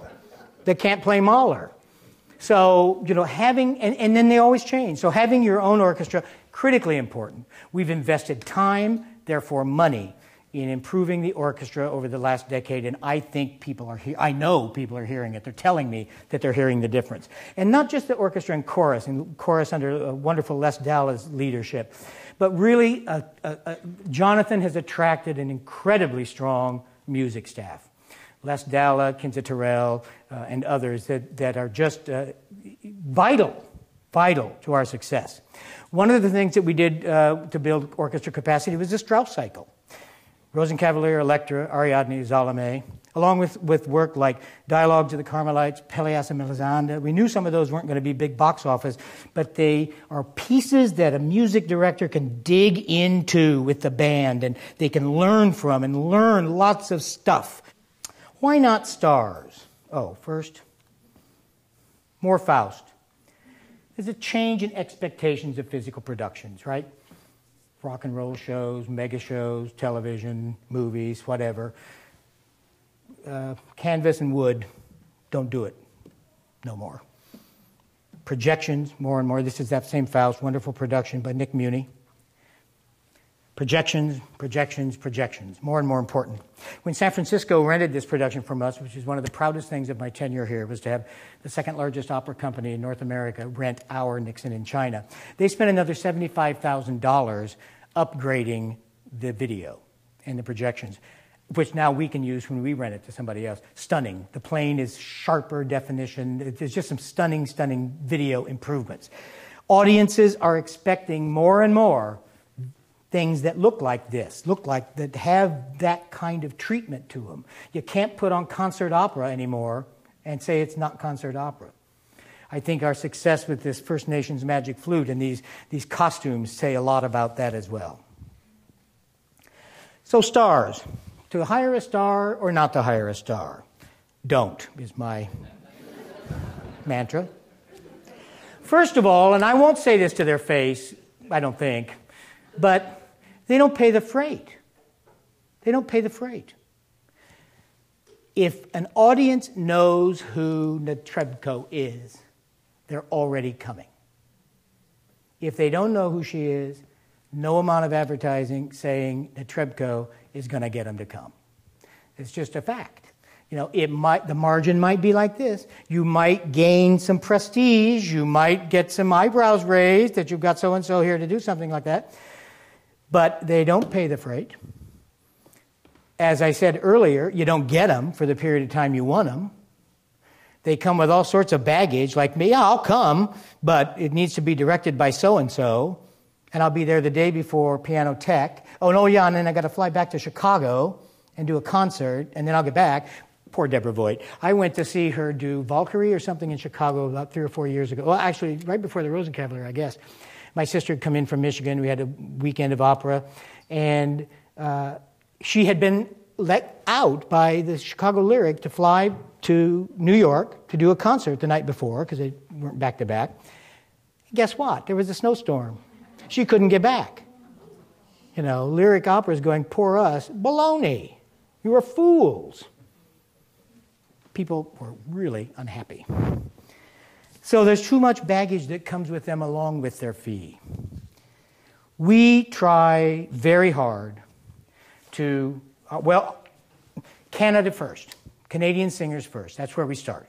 that can't play Mahler. So, having, and then they always change. So having your own orchestra, critically important. We've invested time, therefore money, in improving the orchestra over the last decade, and I think I know people are hearing it. They're telling me that they're hearing the difference. And not just the orchestra and chorus under wonderful Les Dalla's leadership, but really Jonathan has attracted an incredibly strong music staff. Les Dalla, Kinza Terrell, and others that are just vital to our success. One of the things that we did to build orchestra capacity was the Strauss cycle. Rosenkavalier, Electra, Ariadne, Salome, along with work like Dialogues of the Carmelites, Pelléas and Melisande. We knew some of those weren't going to be big box office, but they are pieces that a music director can dig into with the band, and they can learn from and learn lots of stuff. Why not stars? First, more Faust. There's a change in expectations of physical productions, right? Rock and roll shows, mega shows, television, movies, whatever. Canvas and wood, don't do it no more. Projections, more and more. This is that same Faust, wonderful production by Nick Muni. Projections, more and more important. When San Francisco rented this production from us, which is one of the proudest things of my tenure here, was to have the second largest opera company in North America rent our Nixon in China. They spent another $75,000 upgrading the video and the projections, which now we can use when we rent it to somebody else. Stunning. The plane is sharper definition. There's just some stunning video improvements. Audiences are expecting more and more things that look like this, that have that kind of treatment to them. You can't put on concert opera anymore and say it's not concert opera. I think our success with this First Nations magic flute and these costumes say a lot about that as well. So stars. To hire a star or not to hire a star? Don't, is my mantra. First of all, and I won't say this to their face, I don't think, but they don't pay the freight. They don't pay the freight. If an audience knows who Netrebko is, they're already coming. If they don't know who she is, no amount of advertising saying Netrebko is going to get them to come. It's just a fact. You know, the margin might be like this. You might gain some prestige. You might get some eyebrows raised that you've got so-and-so here to do something like that. But they don't pay the freight. As I said earlier, you don't get them for the period of time you want them. They come with all sorts of baggage, like me. Yeah, I'll come, but it needs to be directed by so-and-so, and I'll be there the day before Piano Tech. Oh, no, yeah, and then I got to fly back to Chicago and do a concert, and then I'll get back. Poor Deborah Voigt. I went to see her do Valkyrie or something in Chicago about 3 or 4 years ago. Well, actually, right before the Rosenkavalier, I guess. My sister had come in from Michigan. We had a weekend of opera, and she had been let out by the Chicago Lyric to fly to New York to do a concert the night before because they weren't back-to-back. Guess what? There was a snowstorm. She couldn't get back. You know, Lyric Opera is going, poor us. Baloney. You were fools. People were really unhappy. So there's too much baggage that comes with them along with their fee. We try very hard to, Canada first, Canadian singers first. That's where we start.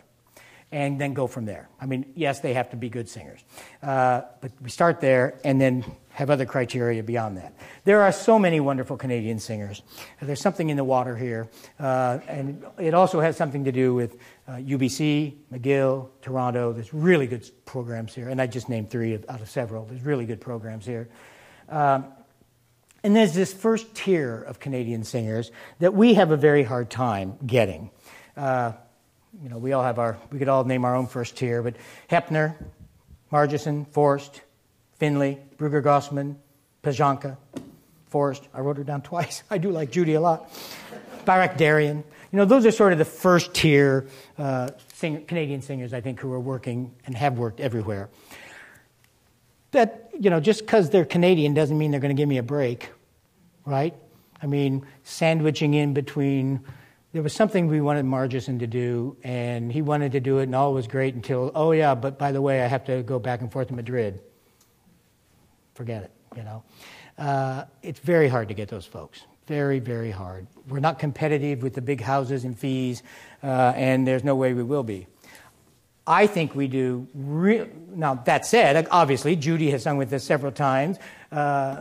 And then go from there. I mean, yes, they have to be good singers. But we start there and then have other criteria beyond that. There are so many wonderful Canadian singers. There's something in the water here. And it also has something to do with UBC, McGill, Toronto. There's really good programs here. And I just named 3 out of several. There's really good programs here. And there's this first tier of Canadian singers that we have a very hard time getting. You know, we could all name our own first tier, but Hepner, Margeson, Forrest, Finley, Brugger-Gossman, Pajanka, Forrest. I wrote her down twice. I do like Judy a lot. Barak Darian. You know, those are sort of the first tier Canadian singers, I think, who are working and have worked everywhere. That, you know, just because they're Canadian doesn't mean they're going to give me a break, right? I mean, sandwiching in between. There was something we wanted Margeson to do, and he wanted to do it, and all was great until, oh yeah, but by the way, I have to go back and forth to Madrid. Forget it, you know. It's very hard to get those folks. Very, very hard. We're not competitive with the big houses and fees, and there's no way we will be. I think we do. Now, that said, obviously, Judy has sung with us several times.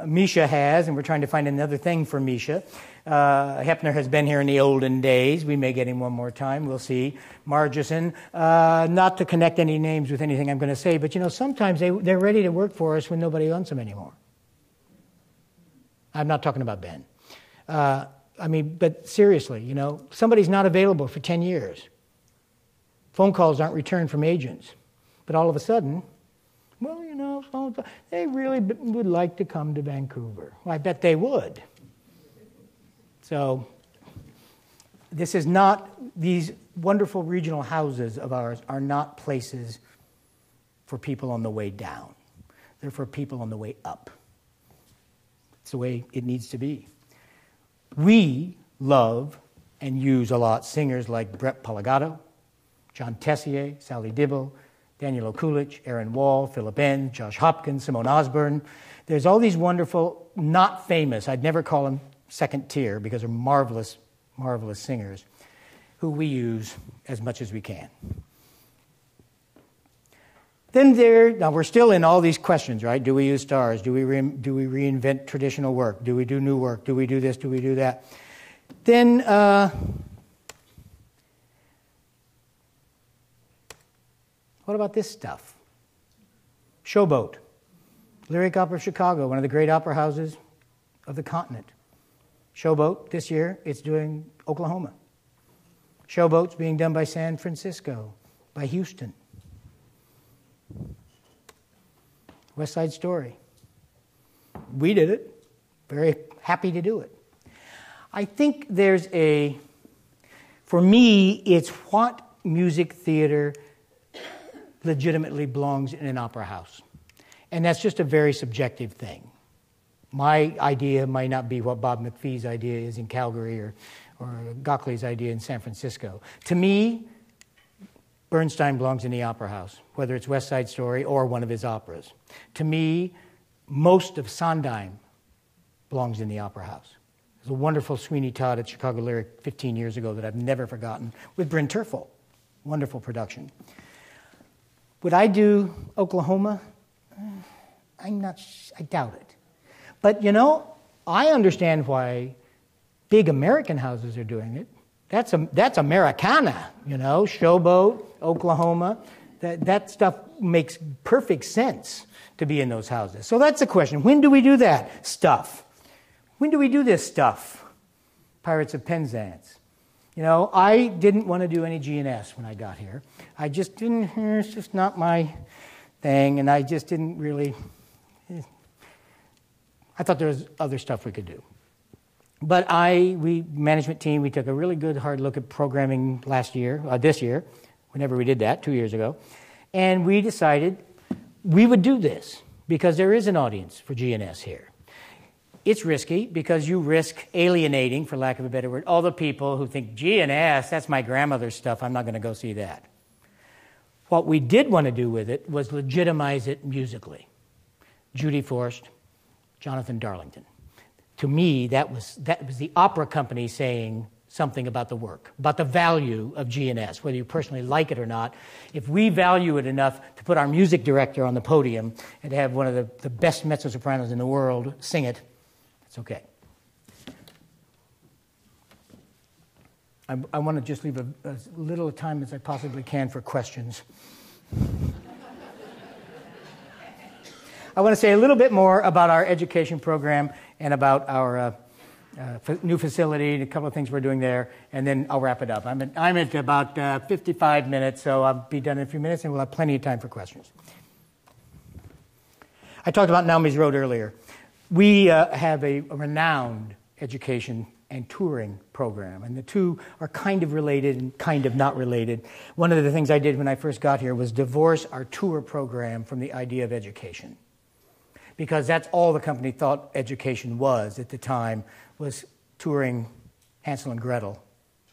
Misha has, and we're trying to find another thing for Misha. Hepner has been here in the olden days. We may get him one more time. We'll see. Margeson, not to connect any names with anything I'm going to say, but, you know, sometimes they're ready to work for us when nobody wants them anymore. I'm not talking about Ben. I mean, but seriously, you know, somebody's not available for 10 years. Phone calls aren't returned from agents. But all of a sudden, well, you know, they really would like to come to Vancouver. Well, I bet they would. So this is not, these wonderful regional houses of ours are not places for people on the way down. They're for people on the way up. It's the way it needs to be. We love and use a lot singers like Brett Polagato, John Tessier, Sally Dibble, Daniel Okulich, Aaron Wall, Philip N., Josh Hopkins, Simone Osborne. There's all these wonderful, not famous, I'd never call them second tier because they're marvelous, marvelous singers who we use as much as we can. Then now we're still in all these questions, right? Do we use stars? Do we reinvent traditional work? Do we do new work? Do we do this? Do we do that? Then what about this stuff? Showboat. Lyric Opera of Chicago, one of the great opera houses of the continent. Showboat, this year, it's doing Oklahoma. Showboat's being done by San Francisco, by Houston. West Side Story. We did it. Very happy to do it. I think there's for me, it's what music theater legitimately belongs in an opera house. And that's just a very subjective thing. My idea might not be what Bob McPhee's idea is in Calgary or Gockley's idea in San Francisco. To me, Bernstein belongs in the opera house, whether it's West Side Story or one of his operas. To me, most of Sondheim belongs in the opera house. There's a wonderful Sweeney Todd at Chicago Lyric 15 years ago that I've never forgotten with Bryn Terfel. Wonderful production. Would I do Oklahoma? I doubt it. But, you know, I understand why big American houses are doing it. That's Americana, you know, Showboat, Oklahoma. That stuff makes perfect sense to be in those houses. So that's the question. When do we do that stuff? When do we do this stuff? Pirates of Penzance. You know, I didn't want to do any G&S when I got here. I just didn't, it's just not my thing, and I just didn't really, I thought there was other stuff we could do. But management team, we took a really good hard look at programming this year, whenever we did that, 2 years ago, and we decided we would do this because there is an audience for G&S here. It's risky because you risk alienating, for lack of a better word, all the people who think, G&S, that's my grandmother's stuff, I'm not going to go see that. What we did want to do with it was legitimize it musically. Judy Forst, Jonathan Darlington. To me, that was the opera company saying something about the work, about the value of G&S, whether you personally like it or not. If we value it enough to put our music director on the podium and to have one of the best mezzo-sopranos in the world sing it, it's okay. I want to just leave as little time as I possibly can for questions. I want to say a little bit more about our education program and about our new facility and a couple of things we're doing there, and then I'll wrap it up. I'm at about 55 minutes, so I'll be done in a few minutes, and we'll have plenty of time for questions. I talked about Naomi's Road earlier. We have a renowned education and touring program, and the two are kind of related and kind of not related. One of the things I did when I first got here was divorce our tour program from the idea of education, because that's all the company thought education was at the time, was touring Hansel and Gretel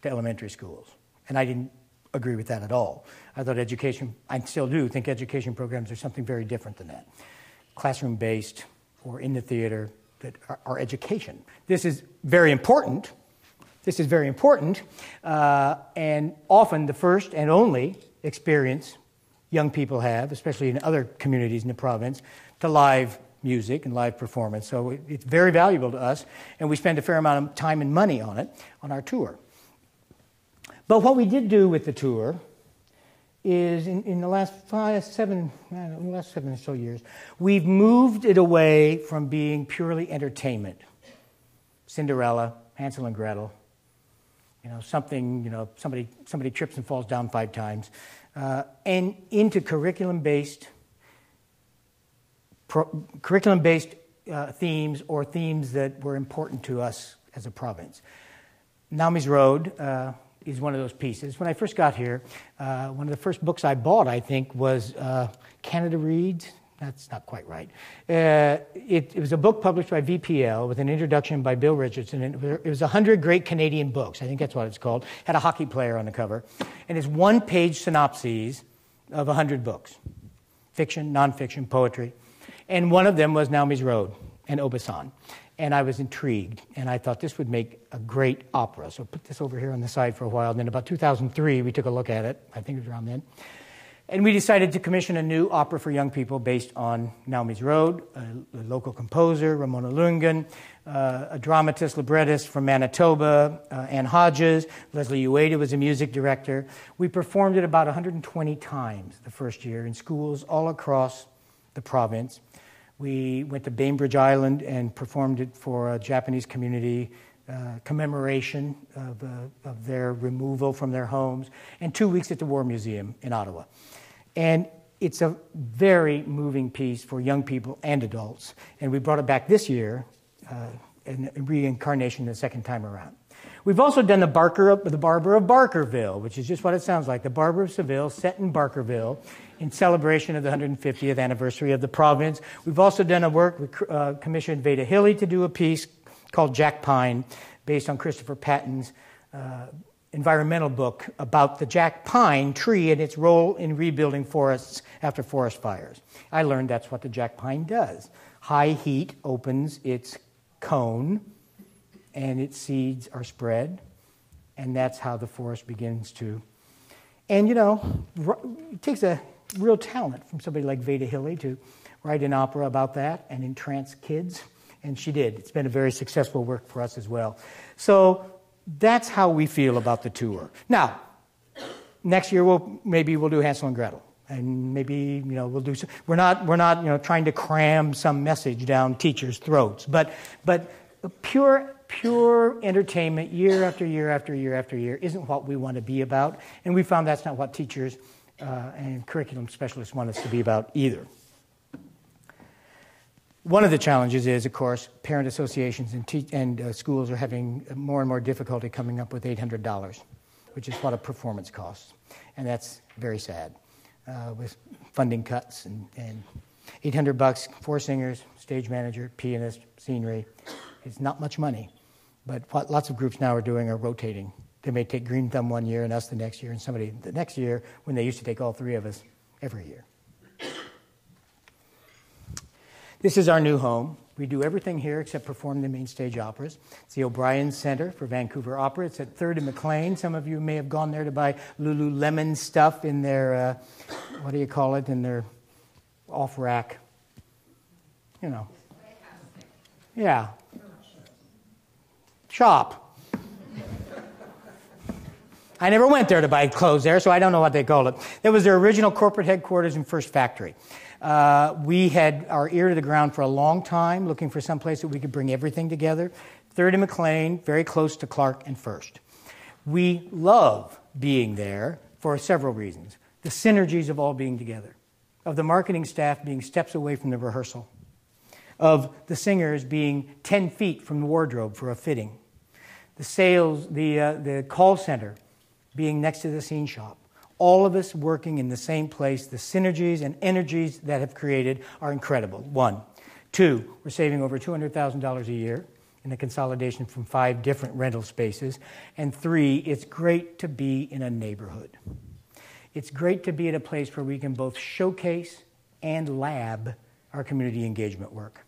to elementary schools. And I didn't agree with that at all. I thought education, I still do think education programs are something very different than that. Classroom-based or in the theater that are education. This is very important. And often the first and only experience young people have, especially in other communities in the province, to live music and live performance. So it's very valuable to us, and we spend a fair amount of time and money on it, on our tour. But what we did do with the tour is in the last seven or so years, we've moved it away from being purely entertainment. Cinderella, Hansel and Gretel, somebody trips and falls down 5 times, and into curriculum-based themes or themes that were important to us as a province. Naomi's Road is one of those pieces. When I first got here, one of the first books I bought, I think, was Canada Reads. That's not quite right. It was a book published by VPL with an introduction by Bill Richardson. And it was 100 Great Canadian Books. I think that's what it's called. Had a hockey player on the cover. And it's one-page synopses of 100 books. Fiction, nonfiction, poetry. And one of them was Naomi's Road and Aubuisson. And I was intrigued, and I thought this would make a great opera. So I put this over here on the side for a while. And then about 2003, we took a look at it. I think it was around then. And we decided to commission a new opera for young people based on Naomi's Road, a local composer, Ramona Lungen, a dramatist, librettist from Manitoba, Ann Hodges. Leslie Ueda was a music director. We performed it about 120 times the first year in schools all across the province. We went to Bainbridge Island and performed it for a Japanese community commemoration of their removal from their homes, and 2 weeks at the War Museum in Ottawa. And it's a very moving piece for young people and adults. And we brought it back this year reincarnation the second time around. We've also done the Barber of Barkerville, which is just what it sounds like. The Barber of Seville, set in Barkerville, in celebration of the 150th anniversary of the province. We've also done a work, we commissioned Veda Hilly to do a piece called Jack Pine, based on Christopher Patton's environmental book about the Jack Pine tree and its role in rebuilding forests after forest fires. I learned that's what the Jack Pine does. High heat opens its cone, and its seeds are spread, and that's how the forest begins to. And, you know, it takes a real talent from somebody like Veda Hilly to write an opera about that and entrance kids, and she did. It's been a very successful work for us as well. So that's how we feel about the tour. Now, next year maybe we'll do Hansel and Gretel. And maybe, you know, we'll do. We're not, you know, trying to cram some message down teachers' throats, but pure entertainment year after year after year after year isn't what we want to be about, and we found that's not what teachers and curriculum specialists want us to be about either. One of the challenges is, of course, parent associations and schools are having more and more difficulty coming up with $800, which is what a performance costs, and that's very sad. With funding cuts and $800, 4 singers, stage manager, pianist, scenery. It's not much money, but what lots of groups now are doing are rotating. They may take Green Thumb one year and us the next year, and somebody the next year when they used to take all 3 of us every year. This is our new home. We do everything here except perform the main stage operas. It's the O'Brien Center for Vancouver Opera. It's at 3rd and Maclean. Some of you may have gone there to buy Lululemon stuff in their, what do you call it, in their off-rack, you know. Yeah. Shop. I never went there to buy clothes there, so I don't know what they called it. That was their original corporate headquarters and first factory. We had our ear to the ground for a long time, looking for some place that we could bring everything together. 3rd and Maclean, very close to Clark and First. We love being there for several reasons. The synergies of all being together, of the marketing staff being steps away from the rehearsal, of the singers being 10 feet from the wardrobe for a fitting, the sales, the call center being next to the scene shop. All of us working in the same place, the synergies and energies that have created are incredible. 1. 2, we're saving over $200,000 a year in the consolidation from 5 different rental spaces. And 3, it's great to be in a neighborhood. It's great to be at a place where we can both showcase and lab our community engagement work.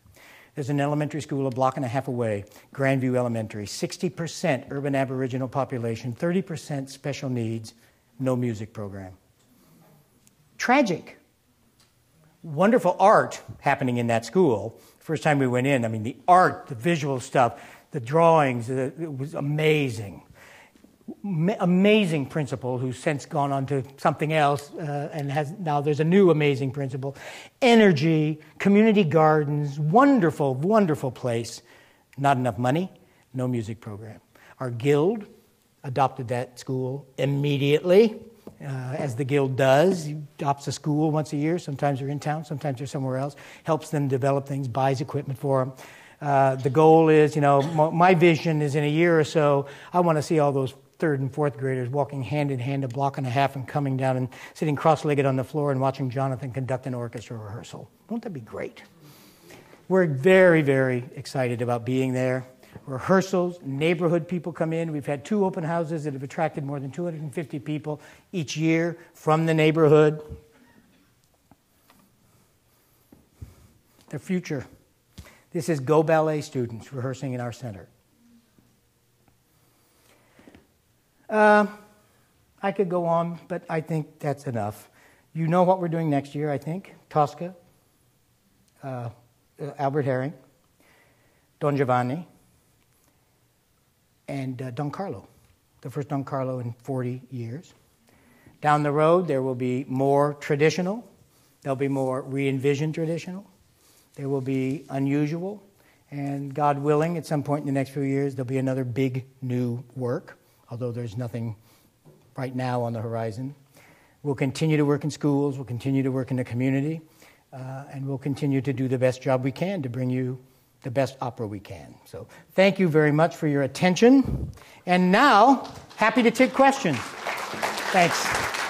There's an elementary school a block and a half away, Grandview Elementary, 60% urban Aboriginal population, 30% special needs, no music program. Tragic. Wonderful art happening in that school. First time we went in, I mean, the art, the visual stuff, the drawings, it was amazing. Amazing principal who's since gone on to something else and now there's a new amazing principal. Energy, community gardens, wonderful, wonderful place. Not enough money, no music program. Our guild adopted that school immediately, as the guild does. He adopts a school once a year. Sometimes they're in town, sometimes they're somewhere else. Helps them develop things, buys equipment for them. The goal is, you know, my vision is in a year or so, I want to see all those 3rd and 4th graders walking hand in hand a block and a half and coming down and sitting cross-legged on the floor and watching Jonathan conduct an orchestra rehearsal. Won't that be great? We're very, very excited about being there. Rehearsals, neighborhood people come in. We've had 2 open houses that have attracted more than 250 people each year from the neighborhood. The future. This is Go Ballet students rehearsing in our center. I could go on, but I think that's enough. You know what we're doing next year, I think. Tosca, Albert Herring, Don Giovanni, and Don Carlo, the first Don Carlo in 40 years. Down the road, there will be more traditional. There'll be more re-envisioned traditional. There will be unusual. And God willing, at some point in the next few years, there'll be another big new work, although there's nothing right now on the horizon. We'll continue to work in schools. We'll continue to work in the community. And we'll continue to do the best job we can to bring you the best opera we can. So thank you very much for your attention. And now, happy to take questions. Thanks.